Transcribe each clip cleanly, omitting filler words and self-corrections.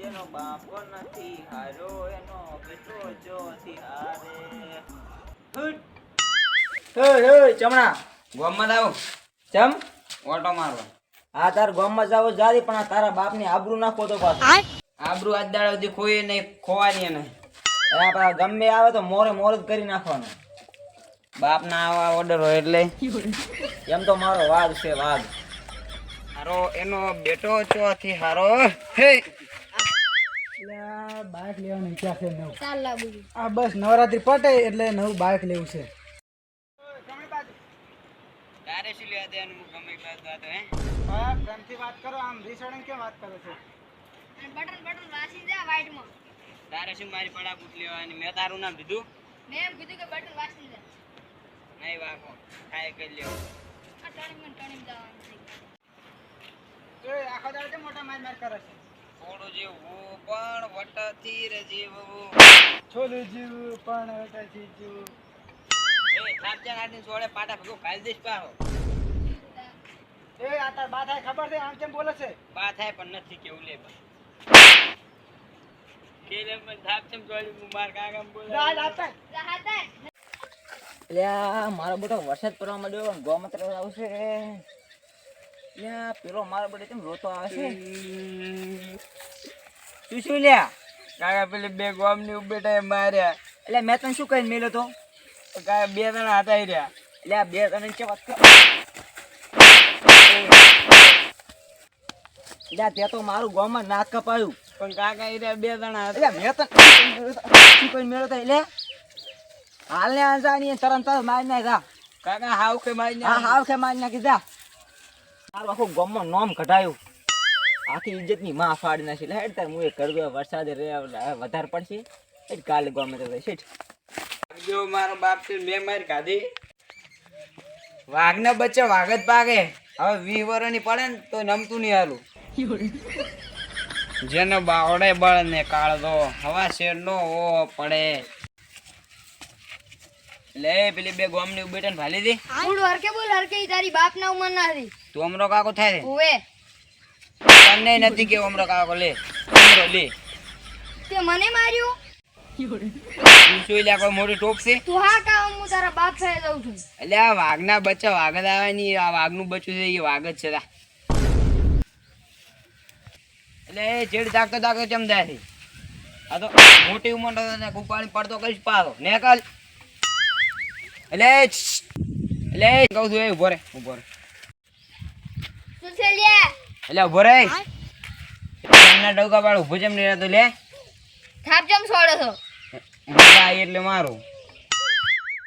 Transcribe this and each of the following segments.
જેનો બાપો નથી હારો એનો બેટો જોથી હારે. ચમણા ગામમાં જાવ ચમ ઓટો મારવા. આ તાર ગામમાં જાવ જારી પણ આ તારા બાપની આબરૂ નાખો તો પાછું. આબરૂ આજ દાડો સુધી કોઈ નહીં ખોવાની નહીં. આપણા ગમે આવે તો મોરે મોર જ કરી નાખવાનું. બાપ ના આવા ઓર્ડર હોય એટલે એમ તો મારો વાઘ છે વાઘ. હારો એનો બેટો ચોથી હારો. હે બાઇક લેવાનું ઈચ્છા છે નવું. આ બસ નવરાત્રી પટે એટલે નવું બાઇક લેવું છે. તારે શું લેવા દેવાનું? હું ગમે વાત વાત હે હા પ્રેમથી વાત કરો. આમ રીસોડન કેમ વાત કરો છો? બટન વાસી જા વાઈટ માં. તારે શું મારી પડા પૂછ લેવાની? મેં તારું નામ દીધું મેં એમ કીધું કે બટન વાસી જા. નહીં વાગો ખાય કરી લેવું. આ ટણી જવાનું છે. એ આખો દાડો કેમ મોટા માર કરે છે? થોડું જેવું પણ વટથી રે જેવું. છોલું જીવું પણ વટાથી જીવું. એ સાપચા નાડીને સોળે પાટા ભેગો ખાઈ દઈશ પાહો. એ આ તાર બા થાય ખબર છે? આમ કેમ બોલે છે? બા થાય પણ નથી કેવું લે બા. કેલે મને સાપચમ જોડી હું માર કાકા બોલે. જા જાતા જા હાતા. એટલે મારો બેટો વરસાદ પડવા માંડ્યો ગોમત્ર આવશે. એટલે પેલો મારો બેટો કેમ રોતો આવે છે? શું લ્યા? કાકા પેલી બે ગોમની ઉભેટા માર્યા. એટલે મેં તને શું કહીને મેલ્યો તો? કાકા બે જણા હતા ઈ રહ્યા. એટલે આ બે તને છે વાત કર. એટલે તે તો મારું ગામમાં નાક કપાયું. પણ કાકા ઈ રહ્યા બે જણા હતા. એટલે મેં તને શું કહીને મેલ્યો તો? એટલે હાલ ને આંજાની તરત મારી નાખ જા. કાકા હાવ કે મારી હા હાવ કે મારી નાખી જા. મારું આખું ગામમાં નામ કઢાયું. આખી ઇજ્જતની માં ફાડી નાખી. એટલે હેડ તાર હું એ કરજો વરસાદ વધારે પડશે એટલે કાલે ગામે તો શેઠ. જો મારો બાપ છે મેં મારી ખાધી. વાઘના બચ્ચા વાઘ જ પાકે. હવે 20 વર્ષની પડે ને તો નમતું નહીં હાલું. જેનો બાવડે બળ ને કાળદો હવા શેર નો ઓ પડે. લે પેલી બે ગોમની ઉભી ને ભાલી દી. બોલ હરકે તારી બાપ ના ઉમર ના હતી. તું અમરો કાકો થાય છે. ઓવે તને નથી કે અમરો કાકો લે અમરો લે. તે મને માર્યું. તું શું લ્યા કોઈ મોટી ટોપ છે? તું હા કા હું તારા બાપ સાથે જાઉં છું. એટલે આ વાઘના બચ્ચા વાઘ જ આવે ની. આ વાઘનું બચ્ચું છે એ વાઘ જ છે તા. એટલે એ ચેડ દાગતો ચમદાય છે. આ તો મોટી ઉંમર કુપાળી પડતો કઈશ પાડો ને કાલ. એટલે કહું છું એ ઉભો રે. શું છે લે? એટલે ઉભો રે. એમના ડોકા પાડ ઉભો જેમ નહીં રહેતો લે. થાપ જમ છોડો છો. મજા આવી એટલે મારું.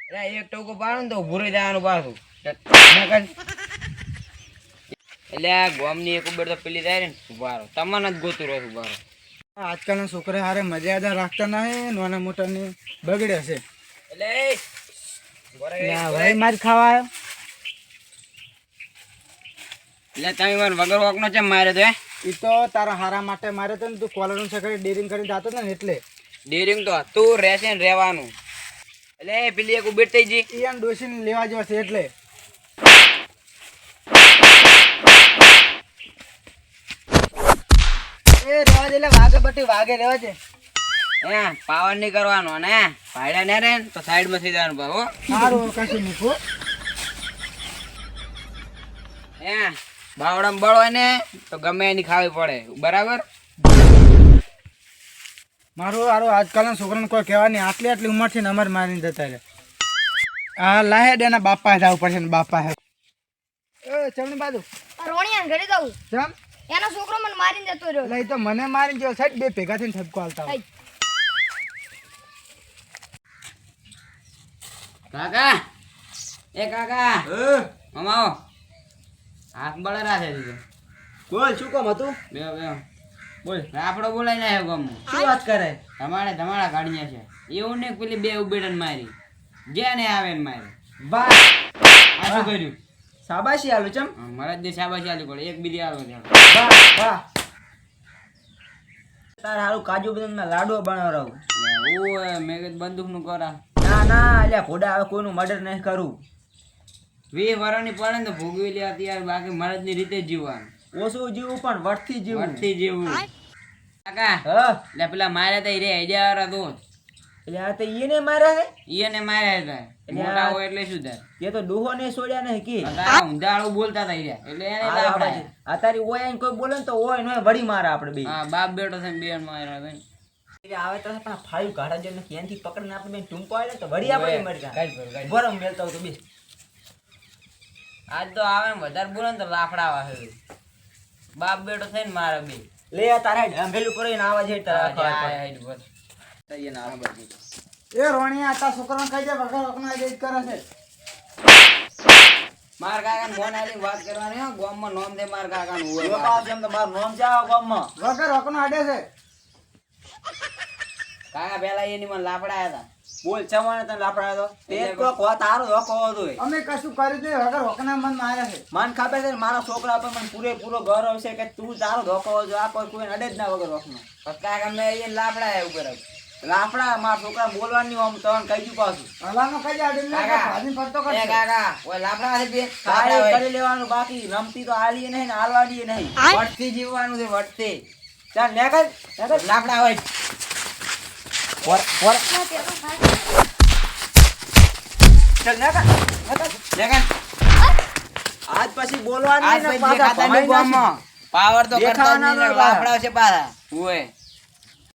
એટલે એક ટોકો પાડું ને તો ઉભું રહી જવાનું પાછું. એટલે આ ગોમની એક ઉબેર તો પેલી જાય ને ઉભારો તમને જ ગોતું રહ્યો ઉભારો. આજકાલના છોકરા હારે મર્યાદા રાખતા નહીં. નાના મોટા ની બગડે છે. એટલે ભાઈ માર ખાવા આવ્યો. એટલે તમે મને વગર વોકનો ચેમ માર્યો તો? એ તો તારા હારા માટે મારે તો ને તું કોલરનું સકડી ડેરિંગ કરીને જાતો ને એટલે. ડેરિંગ તો હતું રહેશે ને રહેવાનું. એટલે પેલી એક ઉભેટ થઈ ગઈ. ઈ આમ ડોસીને લેવા જેવા છે એટલે. એ રેવા દે એટલે વાગે બટી વાગે રેવા છે. હે પાવર નહીં કરવાનો ને ભાડા ને રે તો સાઈડ માં થઈ જવાનું ભાઈ. હો સારું કશું મૂકો. હે બાવડામાં બળ હોય ને તો ગમે એની ખાવી પડે બરાબર. મારું હારું આજકાલના છોકરાને કોઈ કહેવા નહીં. આટલી ઉંમરથી ને અમારે મારીને જતા રહે. હા લાહે એના બાપા જવું પડશે ને બાપા હે. એ ચમણી બાજુ રોણિયા ઘરે જાઉં. જમ એનો છોકરો મને મારીને જતો રહ્યો. એટલે એ તો મને મારીને જેવો સાહેબ બે ભેગા થઈને ઠપકો હાલતા હોય. કાકા એ કાકા મમાઓ હાથ બળે રાખે છે. બોલ શું કામ હતું? બે બોલ આપણો બોલાય ના આવ્યો ગામમાં. શું વાત કરે? ધમાડા કાઢ્યા છે એવું ને પેલી બે ઉબેડન મારી જ્યાં ને આવે ને મારી. વાહ આ શું કર્યું? શાબાશી આલુ ચમ. મારા જે શાબાશી આલી પડે એક બીજી આલો છે. વાહ વાહ. તાર હારું કાજુ બદામના લાડુ બનાવરાવું. ઓય મેં કીધું બંદૂક નું કરા. ના એટલે ઘોડા હવે કોઈનું મર્ડર નહીં કરું. 20 વર્ષની પડે ને તો ભોગવી લે અત્યારે બાકી મરદની રીતે જ જીવવાનું. ઓછું જીવું પણ વટથી જીવું. વટથી જીવવું. કાકા હા એટલે પેલા માર્યા તા રે આઈડિયા વાળા તો એટલે આ તો ઈને માર્યા હે ઈને માર્યા હતા એટલે મોટા આ- હોય એટલે શું થાય એ તો ડોહો ને છોડ્યા નહીં કી તારા ઊંધાળું બોલતા તા રે એટલે એને લાફડા આ તારી ઓય આઈને કોઈ બોલે ને તો ઓય નો વળી મારે આપણે બે હા બાપ બેટો છે બે માર્યા હતા એટલે આવે તો પણ ફાઈવ કાઢા જો નથી એનથી પકડીને આપણે બે ટૂંકો આવે તો વળી આપણે મરજા કાઈ કર કાઈ બરમ મેલતા હોય તો બે આજ તો આવે ને વધારે બોલે ને તો લાફડા આવે બાપ બેટો થઈને મારે બે લે આ તારા ઢાંભેલું કરીને આવા છે તારા એ રોણિયા આ તારા છોકરાને કહી દે વગર રોકના જ કરે છે માર કાકા મોન આલી વાત કરવાની હો ગામમાં નામ દે માર કાકા નું જો બાપ જેમ તો મારું નામ જાવ ગામમાં વગર રોકનો આડે છે કાકા પેલા એની મને લાફડા હતા બોલ ચવાણે તને લાપડાયો તો તે તો કો તારો ધોકો હતો એ અમે કશું કર્યું નહીં વગર રોકના મન મારે છે મન ખબર છે ને મારા છોકરા પર મને પૂરેપૂરો ગૌરવ છે કે તું તારો ધોકો હતો આ કોઈ અડે જ ના વગર રોકનો પણ કાકા મેં એને લાફડા ઉપર લાફડા મારા છોકરા બોલવાની આમ તને કહી દીધું પાછું હલાનો કઈ આડે ને કાકા ભાજી પડતો એ કરશે કાકા ઓય લાફડા છે બે કાંઈ કરી લેવાનું બાકી રમતી તો આલીએ નહીં ને આલવાડીએ નહીં વટથી જીવવાનું છે વટથી ચાલ નેકળ લાફડા હોય ચાલ નેકળ દેખાન આજ પછી બોલવાનું આજ નહીં ને પછી પાછા દેખાતા નહીં ભમાઈ ગામમાં પાવર તો કરતા જ દેખાવાના નહીં ને નતા. લાફડા છે પાછા ઓય